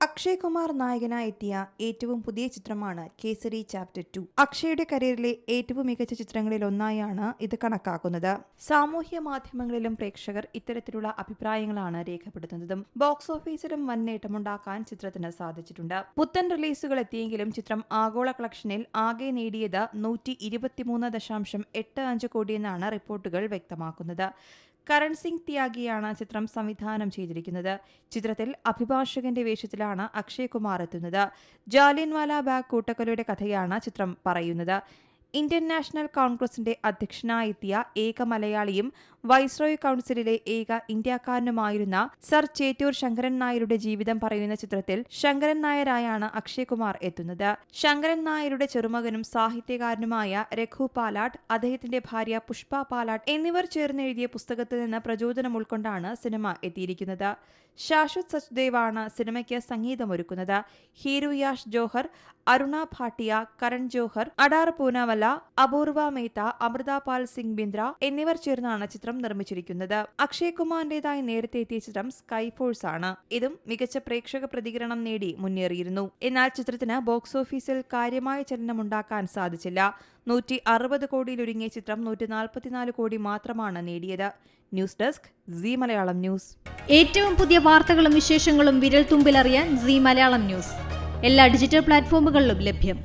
അക്ഷയ് കുമാർ നായകനായി എത്തിയ ഏറ്റവും പുതിയ ചിത്രമാണ് കേസരി ചാപ്റ്റർ 2. അക്ഷയുടെ കരിയറിലെ ഏറ്റവും മികച്ച ചിത്രങ്ങളിൽ ഒന്നായാണ് ഇത് കണക്കാക്കുന്നത്. സാമൂഹ്യ മാധ്യമങ്ങളിലും പ്രേക്ഷകർ ഇത്തരത്തിലുള്ള അഭിപ്രായങ്ങളാണ് രേഖപ്പെടുത്തുന്നതും. ബോക്സ് ഓഫീസിലും വൻ നേട്ടമുണ്ടാക്കാൻ ചിത്രത്തിന് സാധിച്ചിട്ടുണ്ട്. പുത്തൻ റിലീസുകൾ എത്തിയെങ്കിലും ചിത്രം ആഗോള കളക്ഷനിൽ ആകെ നേടിയത് 123.85 കോടിയെന്നാണ് റിപ്പോർട്ടുകൾ വ്യക്തമാക്കുന്നത്. കരൺ സിംഗ് ത്യാഗിയാണ് ചിത്രം സംവിധാനം ചെയ്തിരിക്കുന്നത്. ചിത്രത്തിൽ അഭിഭാഷകന്റെ വേഷത്തിലാണ് അക്ഷയ് കുമാർ എത്തുന്നത്. ജാലിയൻവാല ബാഗ് കൂട്ടക്കൊലയുടെ കഥയാണ് ചിത്രം പറയുന്നത്. ഇന്ത്യൻ നാഷണൽ കോൺഗ്രസിന്റെ അധ്യക്ഷനായെത്തിയ ഏക മലയാളിയും വൈസ്രോയ് കൌൺസിലിലെ ഏക ഇന്ത്യക്കാരനുമായിരുന്ന സർ ചേറ്റൂർ ശങ്കരൻ നായരുടെ ജീവിതം പറയുന്ന ചിത്രത്തിൽ ശങ്കരൻ നായരായാണ് അക്ഷയ് കുമാർ എത്തുന്നത്. ശങ്കരൻ നായരുടെ ചെറുമകനും സാഹിത്യകാരനുമായ രഘു പാലാട്ട്, അദ്ദേഹത്തിന്റെ ഭാര്യ പുഷ്പ പാലാട്ട് എന്നിവർ ചേർന്ന് എഴുതിയ പുസ്തകത്തിൽ നിന്ന് പ്രചോദനം ഉൾക്കൊണ്ടാണ് സിനിമ എത്തിയിരിക്കുന്നത്. ശാശ്വത് സച്ദേവാണ് സിനിമയ്ക്ക് സംഗീതമൊരുക്കുന്നത്. ഹീരുയാഷ് ജോഹർ, അരുണ ഭാട്ടിയ, കരൺ ജോഹർ, അഡാർ പൂനാവല്ല, അപൂർവ മേത്ത, അമൃത പാൽ സിംഗ് ബിന്ദ്ര എന്നിവർ ചേർന്നാണ് ചിത്രം നിർമ്മിച്ചിരിക്കുന്നത്. അക്ഷയ് കുമാറിന്റേതായി നേരത്തെ എത്തിയ ചിത്രം സ്കൈ ഫോഴ്സ് ആണ്. ഇതും മികച്ച പ്രേക്ഷക പ്രതികരണം നേടി മുന്നേറിയിരുന്നു. എന്നാൽ ചിത്രത്തിന് ബോക്സ് ഓഫീസിൽ കാര്യമായ ചലനമുണ്ടാക്കാൻ സാധിച്ചില്ല. 160 കോടിയിലൊരുങ്ങിയ ചിത്രം 144 കോടി മാത്രമാണ് നേടിയത്. News desk Zee Malayalam news. ഏറ്റവും പുതിയ വാർത്തകളും വിശേഷങ്ങളും വിരൽ തുമ്പിലറിയാൻ സീ മലയാളം ന്യൂസ് എല്ലാ ഡിജിറ്റൽ പ്ലാറ്റ്ഫോമുകളിലും ലഭ്യം.